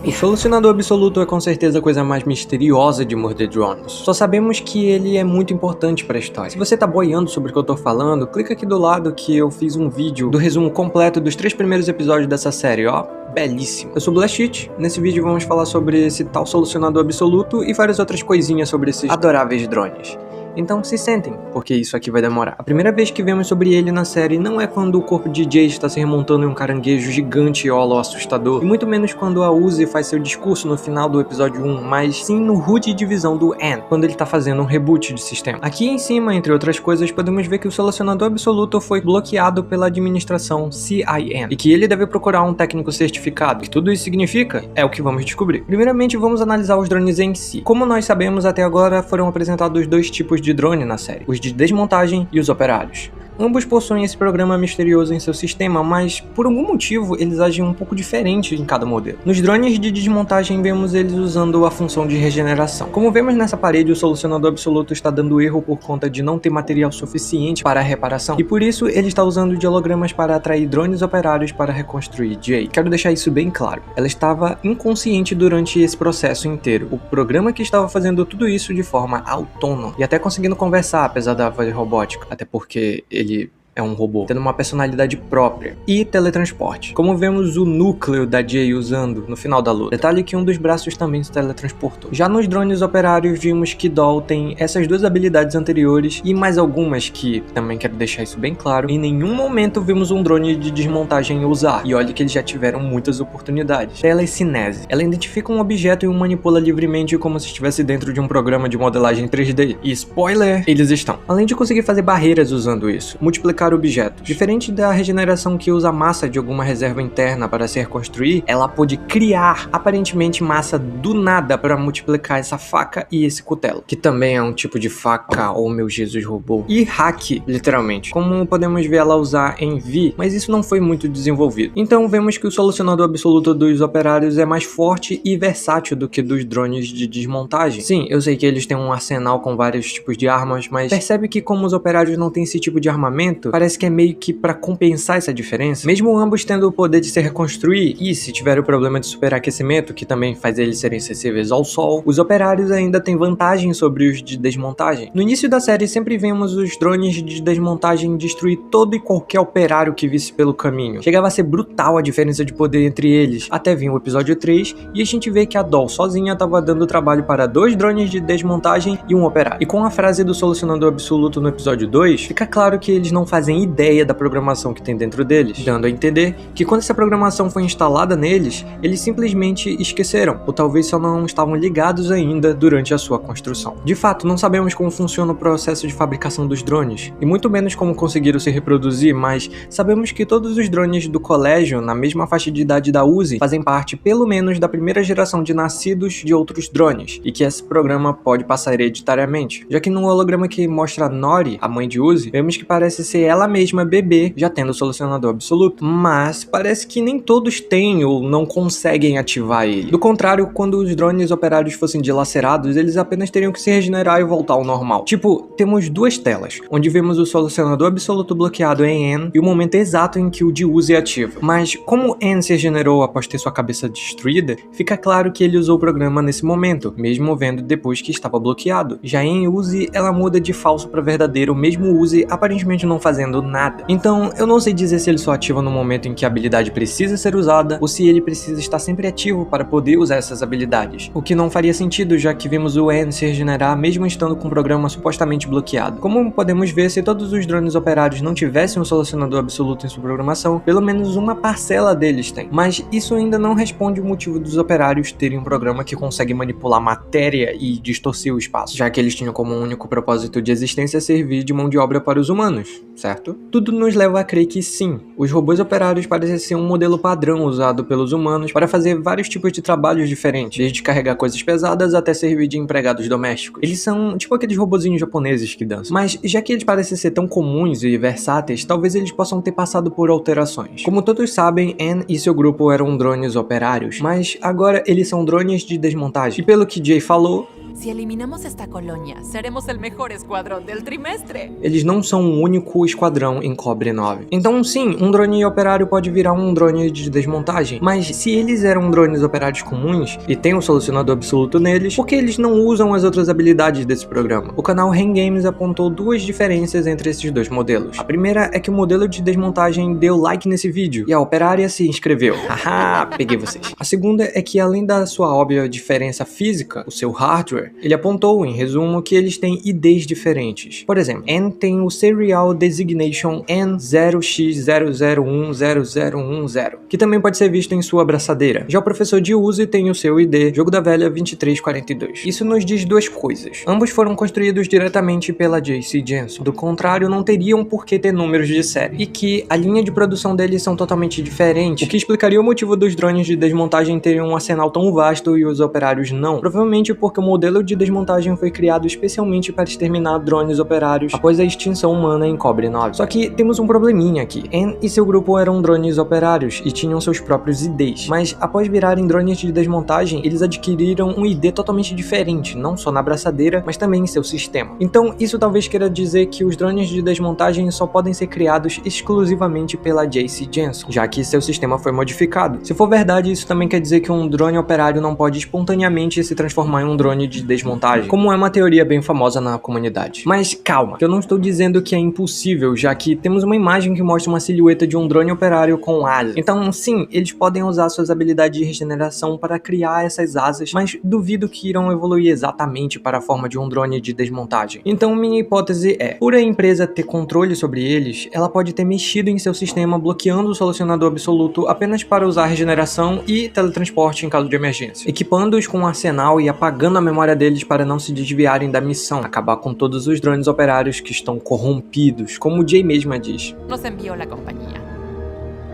O Solucionador Absoluto é com certeza a coisa mais misteriosa de Murder Drones. Só sabemos que ele é muito importante para a história. Se você tá boiando sobre o que eu tô falando, clica aqui do lado que eu fiz um vídeo do resumo completo dos 3 primeiros episódios dessa série, ó. Belíssimo. Eu sou o Blastit, nesse vídeo vamos falar sobre esse tal Solucionador Absoluto e várias outras coisinhas sobre esses adoráveis drones. Então se sentem, porque isso aqui vai demorar. A primeira vez que vemos sobre ele na série não é quando o corpo de Jay está se remontando em um caranguejo gigante e holo assustador, e muito menos quando a Uzi faz seu discurso no final do episódio 1, mas sim no HUD de divisão do N, quando ele tá fazendo um reboot de sistema. Aqui em cima, entre outras coisas, podemos ver que o Solucionador Absoluto foi bloqueado pela administração CIN, e que ele deve procurar um técnico certificado. O que tudo isso significa? É o que vamos descobrir. Primeiramente, vamos analisar os drones em si. Como nós sabemos, até agora foram apresentados 2 tipos de drone na série, os de desmontagem e os operários. Ambos possuem esse programa misterioso em seu sistema, mas por algum motivo eles agem um pouco diferente em cada modelo. Nos drones de desmontagem vemos eles usando a função de regeneração. Como vemos nessa parede, o Solucionador Absoluto está dando erro por conta de não ter material suficiente para a reparação, e por isso ele está usando de hologramas para atrair drones operários para reconstruir Jay. Quero deixar isso bem claro, ela estava inconsciente durante esse processo inteiro. O programa que estava fazendo tudo isso de forma autônoma, e até conseguindo conversar apesar da voz robótica, até porque ele é um robô, tendo uma personalidade própria, e teletransporte, como vemos o núcleo da Jay usando no final da luta. Detalhe que um dos braços também se teletransportou. Já nos drones operários vimos que Doll tem essas 2 habilidades anteriores e mais algumas que, também quero deixar isso bem claro, em nenhum momento vimos um drone de desmontagem usar, e olha que eles já tiveram muitas oportunidades. Telecinese. Ela identifica um objeto e o manipula livremente como se estivesse dentro de um programa de modelagem 3D. E spoiler, eles estão. Além de conseguir fazer barreiras usando isso, multiplicar objetos. Diferente da regeneração que usa massa de alguma reserva interna para se reconstruir, ela pôde criar aparentemente massa do nada para multiplicar essa faca e esse cutelo, que também é um tipo de faca, oh meu Jesus robô. E hack, literalmente, como podemos ver ela usar em V, mas isso não foi muito desenvolvido. Então vemos que o Solucionador Absoluto dos operários é mais forte e versátil do que dos drones de desmontagem. Sim, eu sei que eles têm um arsenal com vários tipos de armas, mas percebe que como os operários não têm esse tipo de armamento, parece que é meio que para compensar essa diferença. Mesmo ambos tendo o poder de se reconstruir, e se tiver o problema de superaquecimento, que também faz eles serem sensíveis ao sol, os operários ainda têm vantagem sobre os de desmontagem. No início da série sempre vemos os drones de desmontagem destruir todo e qualquer operário que visse pelo caminho. Chegava a ser brutal a diferença de poder entre eles, até vir o episódio 3, e a gente vê que a Doll sozinha estava dando trabalho para 2 drones de desmontagem e um operário. E com a frase do Solucionador Absoluto no episódio 2, fica claro que eles não fazem ideia da programação que tem dentro deles, dando a entender que quando essa programação foi instalada neles, eles simplesmente esqueceram, ou talvez só não estavam ligados ainda durante a sua construção. De fato, não sabemos como funciona o processo de fabricação dos drones, e muito menos como conseguiram se reproduzir, mas sabemos que todos os drones do colégio, na mesma faixa de idade da Uzi, fazem parte pelo menos da primeira geração de nascidos de outros drones, e que esse programa pode passar hereditariamente, já que no holograma que mostra a Nori, a mãe de Uzi, vemos que parece ser ela mesma bebê, já tendo o Solucionador Absoluto, mas parece que nem todos têm ou não conseguem ativar ele. Do contrário, quando os drones operários fossem dilacerados, eles apenas teriam que se regenerar e voltar ao normal. Tipo, temos 2 telas, onde vemos o Solucionador Absoluto bloqueado em N e o momento exato em que o de Uzi ativa. Mas como N se regenerou após ter sua cabeça destruída, fica claro que ele usou o programa nesse momento, mesmo vendo depois que estava bloqueado. Já em Uzi, ela muda de falso para verdadeiro, mesmo Uzi aparentemente não fazendo nada. Então, eu não sei dizer se ele só ativa no momento em que a habilidade precisa ser usada, ou se ele precisa estar sempre ativo para poder usar essas habilidades. O que não faria sentido, já que vimos o N se regenerar mesmo estando com o programa supostamente bloqueado. Como podemos ver, se todos os drones operários não tivessem um Solucionador Absoluto em sua programação, pelo menos uma parcela deles tem. Mas isso ainda não responde o motivo dos operários terem um programa que consegue manipular matéria e distorcer o espaço, já que eles tinham como único propósito de existência servir de mão de obra para os humanos, certo? Tudo nos leva a crer que sim, os robôs operários parecem ser um modelo padrão usado pelos humanos para fazer vários tipos de trabalhos diferentes, desde carregar coisas pesadas até servir de empregados domésticos. Eles são tipo aqueles robozinhos japoneses que dançam. Mas já que eles parecem ser tão comuns e versáteis, talvez eles possam ter passado por alterações. Como todos sabem, Anne e seu grupo eram drones operários, mas agora eles são drones de desmontagem. E pelo que Jay falou, Si eliminamos esta colonia, seremos el mejor escuadrón del trimestre. Eles não são um único esquadrão em Cobre 9. Então sim, um drone operário pode virar um drone de desmontagem, mas se eles eram drones operários comuns e tem um solucionador absoluto neles, por que eles não usam as outras habilidades desse programa? O canal Rain Games apontou duas diferenças entre esses dois modelos. A primeira é que o modelo de desmontagem deu like nesse vídeo e a operária se inscreveu. Haha, peguei vocês. A segunda é que além da sua óbvia diferença física, o seu hardware, ele apontou, em resumo, que eles têm IDs diferentes. Por exemplo, N tem o Serial Designation N0x00100110, que também pode ser visto em sua abraçadeira. Já o professor de Uzi tem o seu ID, Jogo da Velha 2342. Isso nos diz duas coisas. Ambos foram construídos diretamente pela JC Jensen, do contrário não teriam por que ter números de série, e que a linha de produção deles são totalmente diferentes, o que explicaria o motivo dos drones de desmontagem terem um arsenal tão vasto e os operários não. Provavelmente porque o modelo de desmontagem foi criado especialmente para exterminar drones operários após a extinção humana em Cobre 9. Só que temos um probleminha aqui. Anne e seu grupo eram drones operários e tinham seus próprios IDs, mas após virarem drones de desmontagem, eles adquiriram um ID totalmente diferente, não só na abraçadeira, mas também em seu sistema. Então isso talvez queira dizer que os drones de desmontagem só podem ser criados exclusivamente pela JC Jensen, já que seu sistema foi modificado. Se for verdade, isso também quer dizer que um drone operário não pode espontaneamente se transformar em um drone de desmontagem, como é uma teoria bem famosa na comunidade. Mas calma, que eu não estou dizendo que é impossível, já que temos uma imagem que mostra uma silhueta de um drone operário com asas. Então sim, eles podem usar suas habilidades de regeneração para criar essas asas, mas duvido que irão evoluir exatamente para a forma de um drone de desmontagem. Então minha hipótese é, por a empresa ter controle sobre eles, ela pode ter mexido em seu sistema bloqueando o solucionador absoluto apenas para usar regeneração e teletransporte em caso de emergência, equipando-os com um arsenal e apagando a memória deles para não se desviarem da missão, acabar com todos os drones operários que estão corrompidos, como o Jay mesma diz. Nos envió la compañía.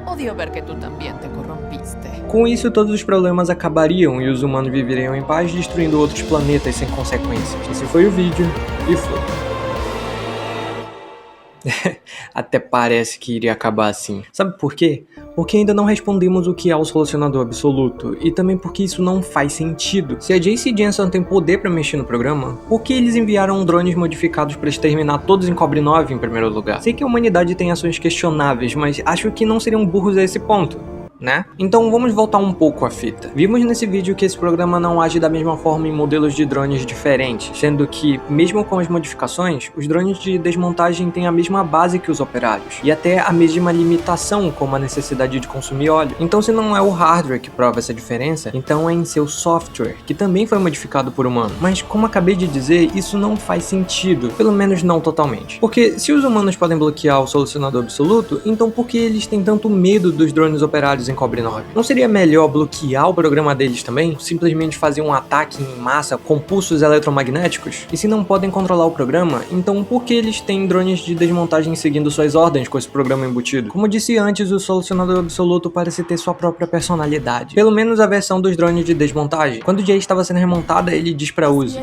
Odio ver que tú también te corrompiste. Com isso, todos os problemas acabariam e os humanos viveriam em paz, destruindo outros planetas sem consequências. Esse foi o vídeo e foi. Até parece que iria acabar assim. Sabe por quê? Porque ainda não respondemos o que é o solucionador absoluto, e também porque isso não faz sentido. Se a JC Jensen tem poder para mexer no programa, por que eles enviaram drones modificados para exterminar todos em Cobre 9 em primeiro lugar? Sei que a humanidade tem ações questionáveis, mas acho que não seriam burros a esse ponto, né? Então vamos voltar um pouco à fita. Vimos nesse vídeo que esse programa não age da mesma forma em modelos de drones diferentes, sendo que, mesmo com as modificações, os drones de desmontagem têm a mesma base que os operários, e até a mesma limitação, como a necessidade de consumir óleo. Então se não é o hardware que prova essa diferença, então é em seu software, que também foi modificado por humanos. Mas como acabei de dizer, isso não faz sentido, pelo menos não totalmente. Porque se os humanos podem bloquear o solucionador absoluto, então por que eles têm tanto medo dos drones operários em Cobre 9? Não seria melhor bloquear o programa deles também? Simplesmente fazer um ataque em massa com pulsos eletromagnéticos? E se não podem controlar o programa, então por que eles têm drones de desmontagem seguindo suas ordens com esse programa embutido? Como disse antes, o solucionador absoluto parece ter sua própria personalidade. Pelo menos a versão dos drones de desmontagem. Quando Jay estava sendo remontada, ele diz pra Uzi: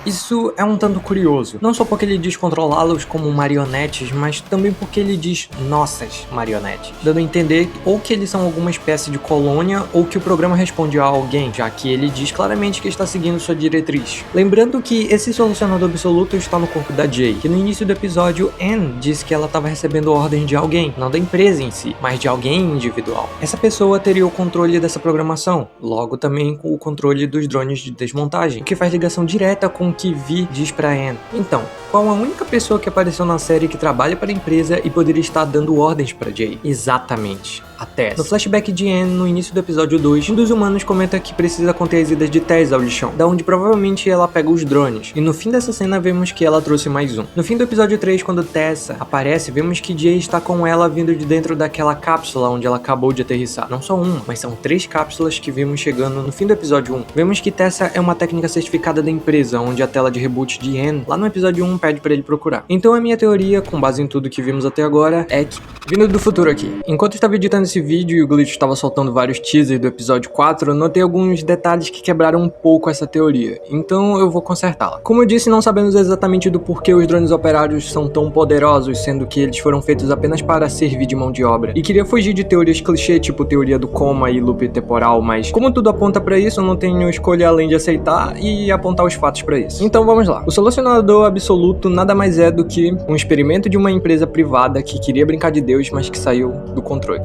isso é um tanto curioso, não só porque ele diz controlá-los como marionetes, mas também porque ele diz nossas marionetes, dando a entender ou que eles são alguma espécie de colônia ou que o programa responde a alguém, já que ele diz claramente que está seguindo sua diretriz. Lembrando que esse solucionador absoluto está no corpo da Jay, que no início do episódio Anne disse que ela estava recebendo ordem de alguém, não da empresa em si, mas de alguém individual. Essa pessoa teria o controle dessa programação, logo também com o controle dos drones de desmontagem, o que faz ligação direta com o que Vi diz pra Anne. Então, qual a única pessoa que apareceu na série que trabalha para a empresa e poderia estar dando ordens para Jay? Exatamente, a Tess. No flashback de Anne, no início do episódio 2, um dos humanos comenta que precisa conter as idas de Tess ao lixão, da onde provavelmente ela pega os drones, e no fim dessa cena vemos que ela trouxe mais um. No fim do episódio 3, quando Tessa aparece, vemos que Jay está com ela vindo de dentro daquela cápsula onde ela acabou de aterrissar. Não só uma, mas são 3 cápsulas que vimos chegando no fim do episódio 1. Vemos que Tessa é uma técnica certificada da empresa, onde a tela de reboot de Anne, lá no episódio 1, pede para ele procurar. Então a minha teoria, com base em tudo que vimos até agora, é que, vindo do futuro aqui, enquanto eu estava editando esse vídeo e o Glitch estava soltando vários teasers do episódio 4, eu notei alguns detalhes que quebraram um pouco essa teoria, então eu vou consertá-la. Como eu disse, não sabemos exatamente do porquê os drones operários são tão poderosos, sendo que eles foram feitos apenas para servir de mão de obra. E queria fugir de teorias clichê, tipo teoria do coma e loop temporal, mas como tudo aponta para isso, eu não tenho escolha além de aceitar e apontar os fatos para isso. Então vamos lá. O solucionador absoluto nada mais é do que um experimento de uma empresa privada que queria brincar de Deus, mas que saiu do controle.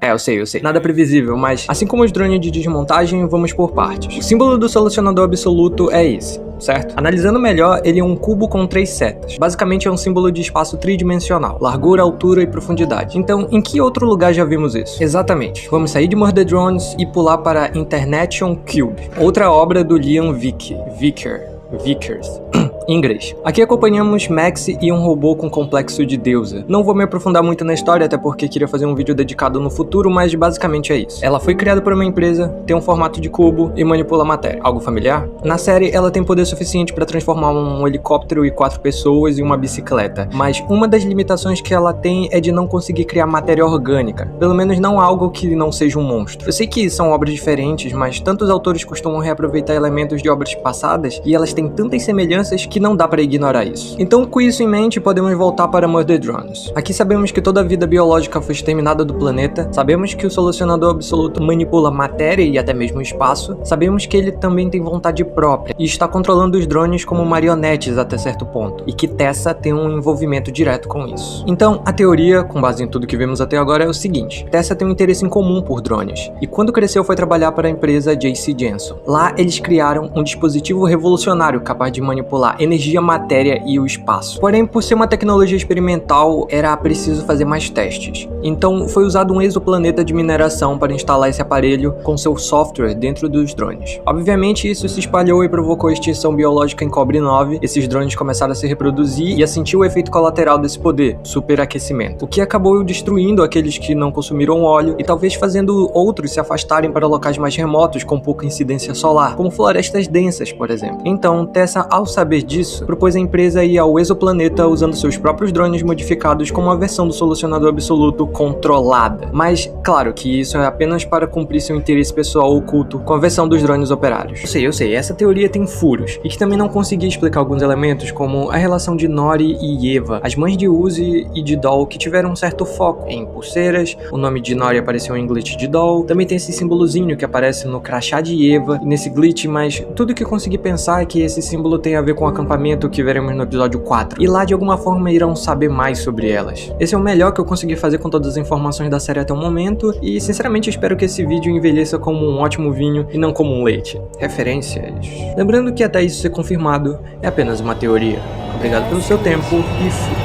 Eu sei. Nada previsível, mas assim como os drones de desmontagem, vamos por partes. O símbolo do solucionador absoluto é esse, certo? Analisando melhor, ele é um cubo com 3 setas. Basicamente é um símbolo de espaço tridimensional, largura, altura e profundidade. Então, em que outro lugar já vimos isso? Exatamente. Vamos sair de Murder Drones e pular para Internation Cube, outra obra do Liam Vickers. Em inglês. Aqui acompanhamos Max e um robô com complexo de deusa. Não vou me aprofundar muito na história, até porque queria fazer um vídeo dedicado no futuro, mas basicamente é isso. Ela foi criada por uma empresa, tem um formato de cubo e manipula a matéria. Algo familiar? Na série, ela tem poder suficiente para transformar um helicóptero e 4 pessoas em uma bicicleta, mas uma das limitações que ela tem é de não conseguir criar matéria orgânica, pelo menos não algo que não seja um monstro. Eu sei que são obras diferentes, mas tantos autores costumam reaproveitar elementos de obras passadas e elas têm tantas semelhanças que não dá para ignorar isso. Então, com isso em mente, podemos voltar para Murder Drones. Aqui sabemos que toda a vida biológica foi exterminada do planeta, sabemos que o solucionador absoluto manipula matéria e até mesmo espaço, sabemos que ele também tem vontade própria e está controlando os drones como marionetes até certo ponto, e que Tessa tem um envolvimento direto com isso. Então, a teoria, com base em tudo que vemos até agora, é o seguinte: Tessa tem um interesse em comum por drones, e quando cresceu foi trabalhar para a empresa J.C. Jensen. Lá, eles criaram um dispositivo revolucionário capaz de manipular energia, matéria e o espaço. Porém, por ser uma tecnologia experimental, era preciso fazer mais testes. Então, foi usado um exoplaneta de mineração para instalar esse aparelho com seu software dentro dos drones. Obviamente, isso se espalhou e provocou a extinção biológica em Cobre 9. Esses drones começaram a se reproduzir e a sentir o efeito colateral desse poder, superaquecimento, o que acabou destruindo aqueles que não consumiram óleo e talvez fazendo outros se afastarem para locais mais remotos com pouca incidência solar, como florestas densas, por exemplo. Então, Tessa, ao saber disso, propôs à empresa ir ao exoplaneta usando seus próprios drones modificados como uma versão do solucionador absoluto controlada. Mas, claro que isso é apenas para cumprir seu interesse pessoal oculto com a versão dos drones operários. Eu sei, essa teoria tem furos, e que também não consegui explicar alguns elementos, como a relação de Nori e Eva, as mães de Uzi e de Doll, que tiveram um certo foco em pulseiras. O nome de Nori apareceu em glitch de Doll, também tem esse símbolozinho que aparece no crachá de Eva e nesse glitch, mas tudo que consegui pensar é que esse símbolo tem a ver com o acampamento que veremos no episódio 4, e lá de alguma forma irão saber mais sobre elas. Esse é o melhor que eu consegui fazer com todas as informações da série até o momento, e sinceramente espero que esse vídeo envelheça como um ótimo vinho e não como um leite. Referências. Lembrando que até isso ser confirmado é apenas uma teoria. Obrigado pelo seu tempo e fui.